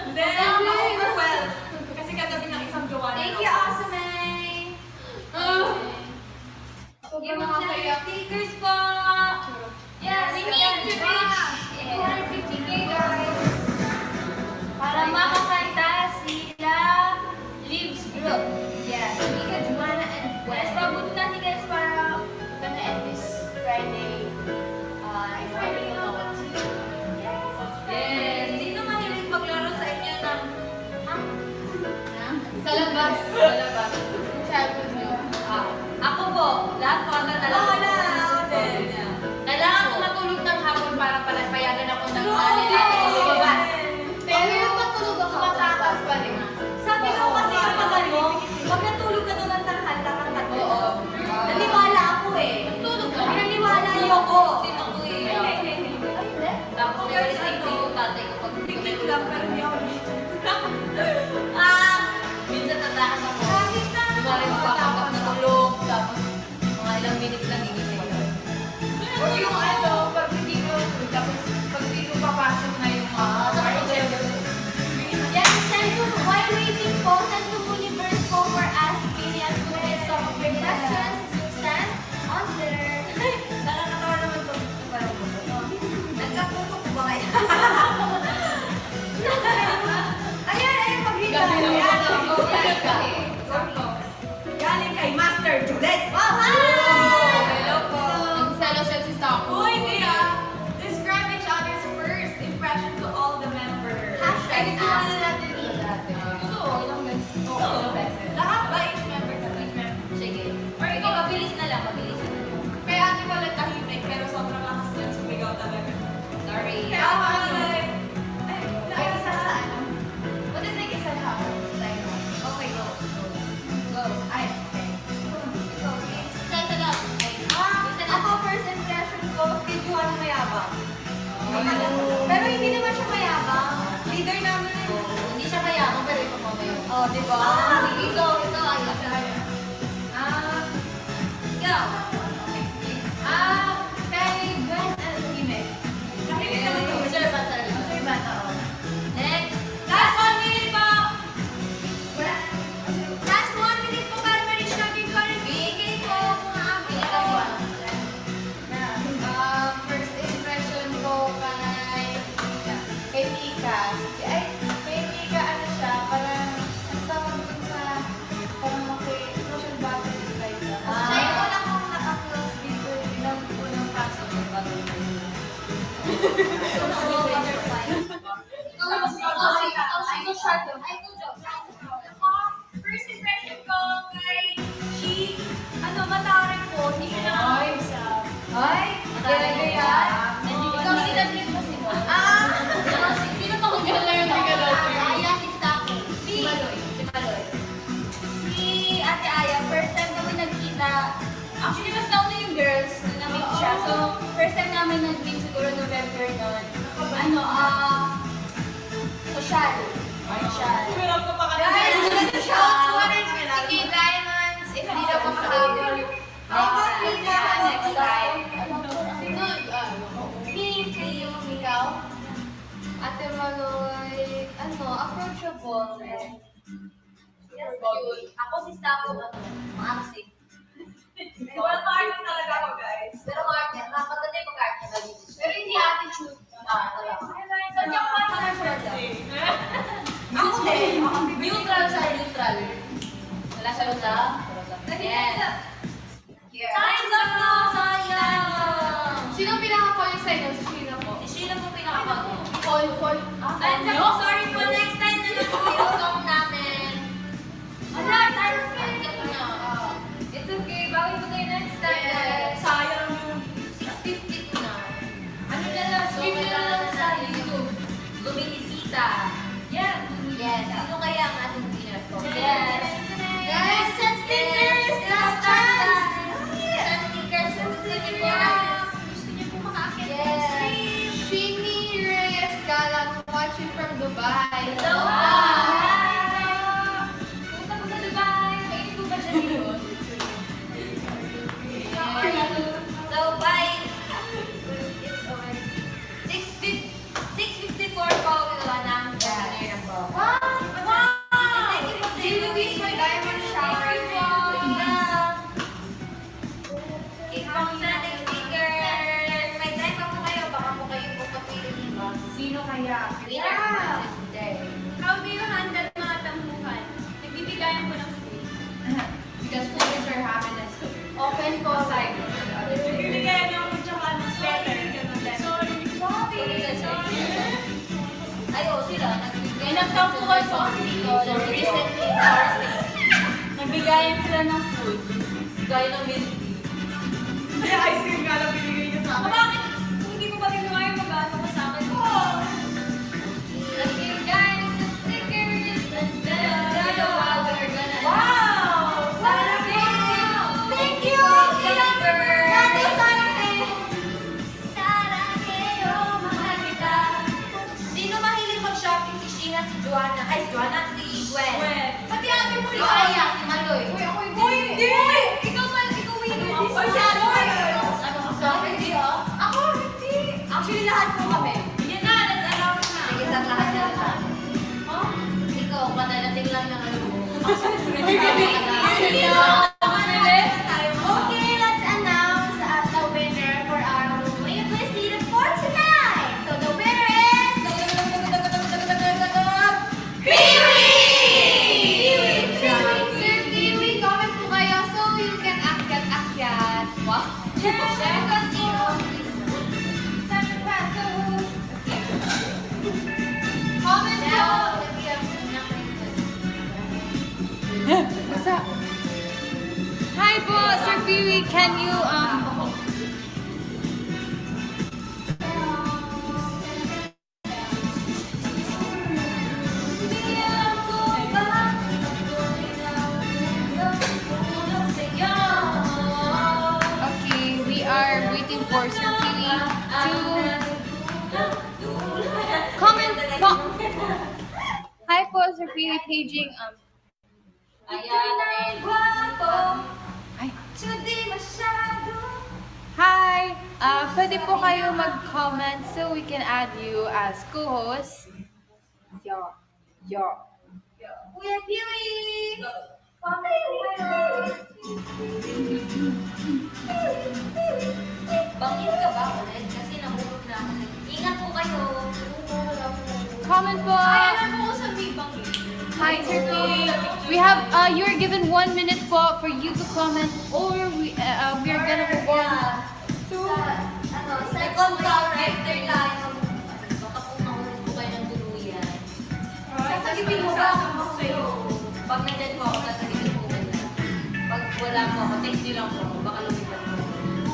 Hindi, ako-overwhelmed. Kasi katabi ng isang jowa na Thank ako. you, Asame! Sobrang Yung nakakaya. stickers po! Yes, we need to reach 250k, guys! Para makakanta sila Leaves Group. Yes, Mika, Joanna, and Yes, Gwen. pabuti natin guys para gonna end this Friday. Friday nga ba? Yes! Sino mahilig maglaro sa inyo ng Sa labas. Sa labas. Childhood nyo. Ako po, lahat po hanggang na lang. Wala, ako din. Kailangan ko matulog ng hapon para payagan ako ng tali natin lumabas. Pero yung matulog ako matakas pa rin. Sabi ko kasi yung magaling, pag natulog ka doon ng tanghal, kakanta ko. Oo. Naniwala ako eh. Tulog ka. Naniwala yung ako. Din ako eh. Ay, hindi. Tapos yung instinct yung tatay ko pag Hindi ko lang, pero hindi ako dito. minsan tatakas ako. Kahit na. Kunwari magpapanggap na tulog. Tapos mga ilang minutes lang gigising ko. O yung ano, pag hindi ko, tapos pag hindi ko papasok na yung Yes, send to while waiting po, send to Universe po for asking and to get some of your questions. Send on there. Nakakatawa naman to. Parang nagkaputok ba kayo? Ayan, pag-hita. Ayan. Sakto. Galing kay Master Juliet. Wow, hi! Hello po. Nag-selo siya si Sapo. Uy, hindi ah. Describe each other's first impression to all the members. Hashtag Ay, ask. natin ito. Ilang beses. Ilang beses. Lahat ba each member ka? Sige. Or ikaw, mabilis na lang, mabilis na lang. Kaya ate pala tahimik, pero sobrang lakas din sumigaw talaga. Sorry. Kaya ako ay, Ay, isa sa ano? What is like isa na ako? Okay, go. Go. Ay, okay. Send it up. Ako first impression ko, kay Juan mayabang. Pero hindi naman siya mayabang. Leader namin eh. Hindi siya mayaman, pero ikaw mamaya. Oh, di ba? Sige, go. Ito, ayos. Go. Kay Gwen and Hime. Tahimik naman to. Sir Batal. Sir Bata, oh. Next. Last 1 minute po. Last 1 minute po para ma-reach natin yung current bigay po. Mga aking First impression ko kay Mika. Kay Mika, ano siya, parang, ang tawag dun sa siya. So, first time namin nag-meet siguro November nun. Social. Hirap ko pa ka Guys, shout 250k diamonds if hindi na makahabol. Next time. Sino? Kayo, ikaw? Ate Maloy, approachable. Ako si Stako, maaktik. Well, marking talaga ako, guys. Pero Martin, nakapatay yung pagkakit na dito. Pero hindi attitude. Talaga. Sadya ko pa na siya. Ako din. Neutral siya, neutral. Wala siya lang. Yes. Time's up na! Sayang! Sino pinaka-call sa inyo? Si Sheila po. Si Sheila po pinaka-call. Call. Time's up! Sorry po, next time na lang po yung song namin. Wala, time's up. It's okay. Bawi mo tayo next time. Yes. Sayang yung 6:52 na. Ano na lang? Stream na lang sa YouTube. Luminisita. Yeah. Yes. Sino kaya ang ating winner po? Yes. Guys, send stickers! Last chance! Send stickers kung gusto niyo po. Gusto niyo po makaakit ng Yes. stream. Shini Reyes Galang watching from Dubai. Hello! Punta po sa Dubai. Kayo po ba siya dito? So, bye! It's over. 6:54 po. Wala na. Winner na po. Louise, my diamond shower. Keep on sending stickers. May time pa po kayo. Baka po kayo po papili, diba? Sino kaya? Winner po today. How do you handle mga tambuhan? Nagbibigayan po ng food. Because food is our happiness. Open po side. bibigyan niyo ako tsaka ano, sweater. Sorry. Ay, oo, sila. May nagtampuhan po ako dito. So, recently, Thursday. Nagbigayan sila ng food. Gaya ng milk tea. Hindi, ice cream nga lang binigay niyo sa akin. Bakit? Hindi ko ba ginawa yung mag-ano ko sa akin? Thank you guys. Stickers. Let's go. We're gonna... Wow! Sana Thank you! Happy Sino mahilig mag-shopping? Si Sheena, si Joanna. Ay, si Joanna, si Gwen. Sweat. Pati ate mo Si yun. Aya, si Maloy. Uy, ako hindi. Uy, hindi! Ikaw winner Ano this ako? time. Ano ako? Ano ka sa akin? Hindi ah. Ako, hindi. Actually, lahat po kami. Yan na, let's announce na. Sige, sa lahat na lahat. Ikaw, patalating lang ng ano mo. Okay, let's announce the winner for our May Twisted for tonight. So the winner is Sir Kiwi, comment po kayo so you can akyat. Wow. Second zero. Comment po. What's up? Hi po, Sir Piwi, can you okay, we are waiting for Sir Piwi to comment po. Hi po, Sir Piwi, paging Ayan. Ay. Hi! Pwede po kayo mag-comment so we can add you as co-host. Yo. Kuya Kiwi! Bangin ka ba ulit? Kasi nahulog na ako. Ingat po kayo. Comment po! Alam mo ko sa Bibang Hi, Sir Piwi. We have, you're given 1 minute po for you to comment or we're gonna move on. Second round, after tayo. Baka po mahulog po kayo ng tuluyan. Sasagipin mo ba ako sa'yo? Pag nandyan po ako, sasagipin po ba na? Pag wala po ako, text niyo lang po ako. Baka lumipat po.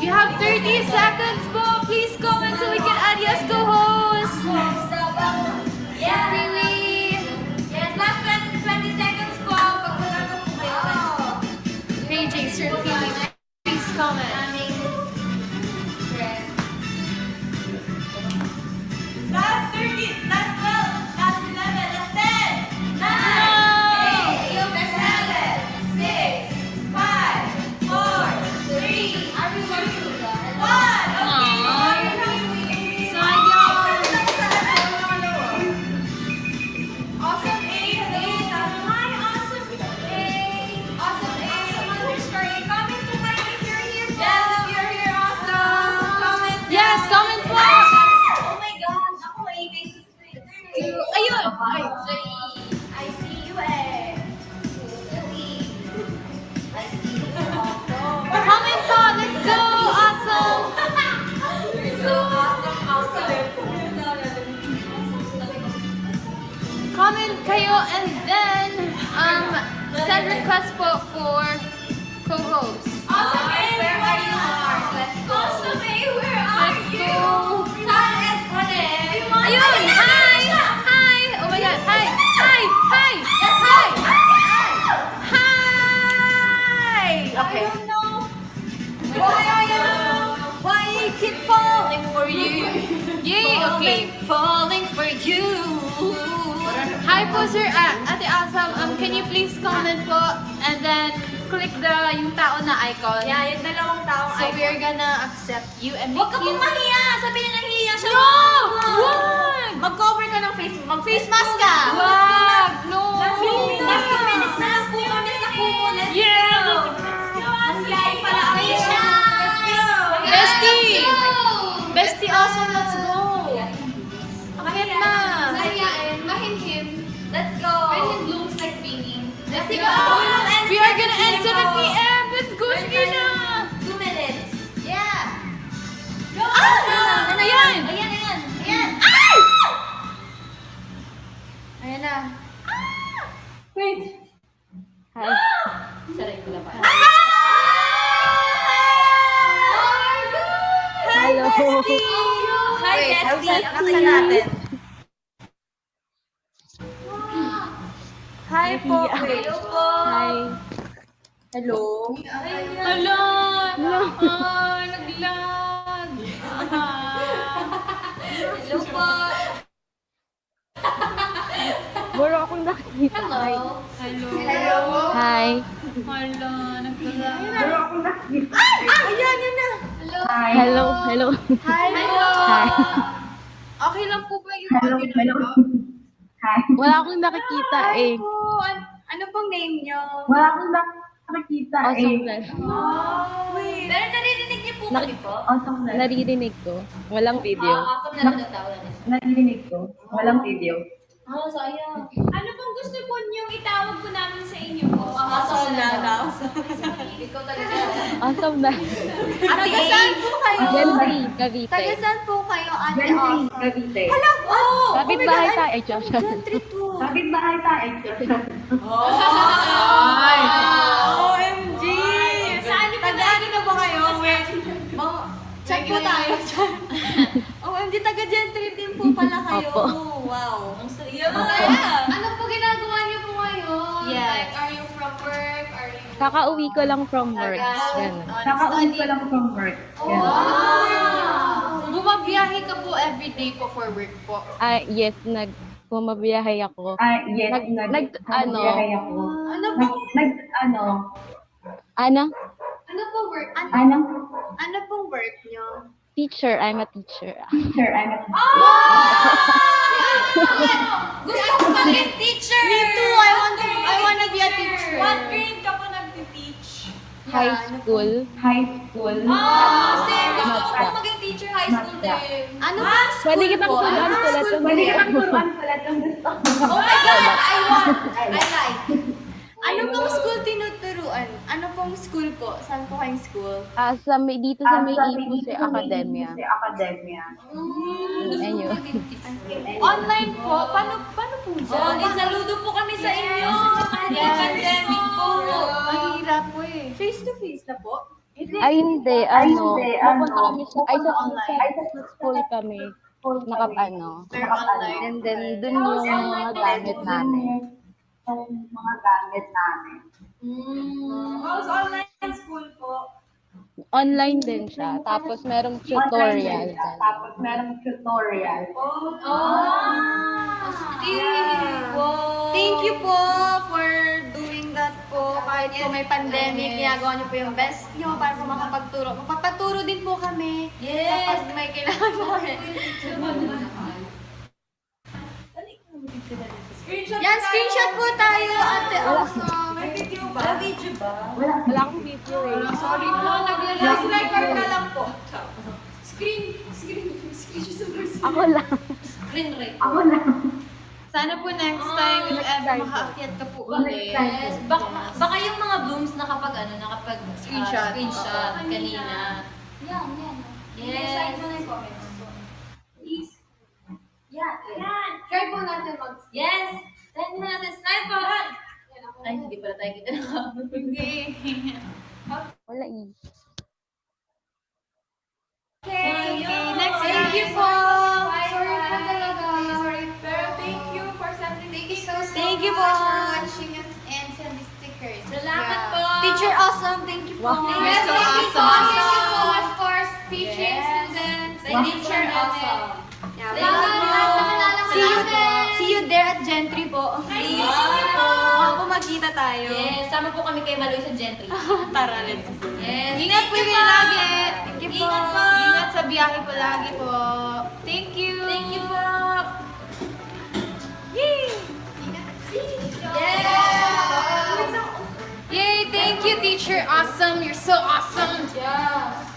You have 30 seconds po. Please comment so we can add you as co-host. Yeah! Piwi. Yes, last 20 seconds po. Pag wala po po kayo. Paging Sir Piwi. Please comment. kayo and then send request po for co-host. Awesome, Where are you, Mars? Let's go. Awesome, where are Let's you? go. Ayun! Hi! Hi! Oh my God! Hi! Hi! Hi! Hi! Hi! Okay. Why I keep falling for you? Yay! Okay. Falling for you. Hi po, Sir Ate Awesome. Can you please comment po and then click yung tao na icon. Yeah, yung dalawang taong So we're gonna accept you and make Huwag ka you... pong mahiya! Sabi niya nahihiya siya. No! Wag! Mag-cover ka ng face. Mag-face mask ka. Wag! No! Last 2 minutes na lang po kami sa kumo. Let's Yeah! go. Yay pala ang Asia. Bestie! Bestie Awesome, let's go! Akit na! Sayain, mahinhim. Let's go. When it blooms like beanie. Let's Let's go. go. We are gonna end 7 p.m. Let's go, Shina! 2 minutes. Yeah. Go! Ayan! Ayan. Ayan. Ayan na. Wait. Hi. Saray ko na pa. Hello. Hi, Bestie. Nakita natin. Hi po. Hello po. Hi. Hello. Hello. Ah, naglag. Hello po. Buro akong nakita. Hi. Hello. Hi. Hello. Naglag. Buro akong nakita. Ayan, yun na. Hello. Hello. Hi po. Hi. Okay lang po ba yung audio na ito? Wala akong nakikita eh. Po, ano pong name nyo? Wala akong nakikita awesome eh. Pero naririnig niyo po kami po? Awesome na. Naririnig ko. Walang video. Ako na lang tao na. Naririnig ko. Walang video. Sayang. Ano pong gusto po niyong itawag po namin sa inyo po? Awesome na daw. Ikaw talaga. Awesome na. Taga saan po kayo? Gen 3, Cavite. Taga saan po kayo, Ate Awesome? Cavite. Hello! Oh! Kapit bahay tayo. Ay, Josh. Country tour. Kapit bahay tayo. Ay, Josh. OMG! Saan niyo po Taga-ano na ba kayo? Check po tayo. OMG, taga-gentry din po pala kayo. Opo. Wow. Ang saya. Ano po ginagawa niyo po ngayon? Yes. Like, are you from work? Are you... Kakauwi ko lang from work. Yan. Kakauwi ko lang from work. Wow! Bumabiyahe ka po everyday po for work po? Yes, bumabiyahe ako. Ano? Ano? Ano po work? Ano pong work nyo? Teacher, I'm a teacher. Gusto ko maging teacher! Me too! I wanna be a teacher. What grade ka po nag-teach? High school. Oh, same. Gusto ko po maging teacher high school din. Ano ba? Pwede kitang turuan sulat yung gusto ko. Oh my God! I want! I like! Ano pong school tinuturuan? Ano pong school po? Saan po kayong school? Dito sa may Ipus Academia. Ayun. Online po? Paano po Oh, saludo po kami sa inyo. Kahit pandemic po. Mahirap po eh. Face to face na po? Ay, hindi. Pupunta kami sa school kami. Pero online. And then, dun yung mga gamit namin. How's online school po? Online din siya. Tapos, merong tutorial. Thank you po for doing that po. Kahit po may pandemic, ginagawa niyo po yung best niyo para po makapagturo. Magpapaturo din po kami. Kapag may kailangan namin. Screenshot Yan, screenshot po tayo, Ate Awesome. May video ba? Wala akong video eh. Sorry po, Last record na lang po. Ako lang. Screen rate. Sana po next time, if ever makaakyat ka po ulit. Yes. Baka yung mga blooms nakapag Screenshot. screenshot kanina. Yan. Yes. mo na yung comments. Please. Yan. Try po natin Yes. Send na natin slide po! Ay, hindi pala tayo kita na. Hindi. Wala eh. Okay, next thank you po. Sorry po talaga. Sorry po. Pero thank you for sending Thank you so Thank you much po. for watching us and sending stickers. Salamat po! Teacher Awesome, thank you po. Wow. Yes, So thank you so awesome. much. Thank you so much for teaching Yes. students. Teacher awesome. See you there at Gentry po. Baka po magkita tayo. Yes, sama po kami kay Maloy sa Gentry. Tara, let's go. Yes. Ingat po kayo lagi. Thank you po. Ingat po. Ingat sa biyahe po lagi po. Thank you. Thank you po. Yay! Yes. Yay! Thank you, Teacher Awesome. You're so awesome. Yeah.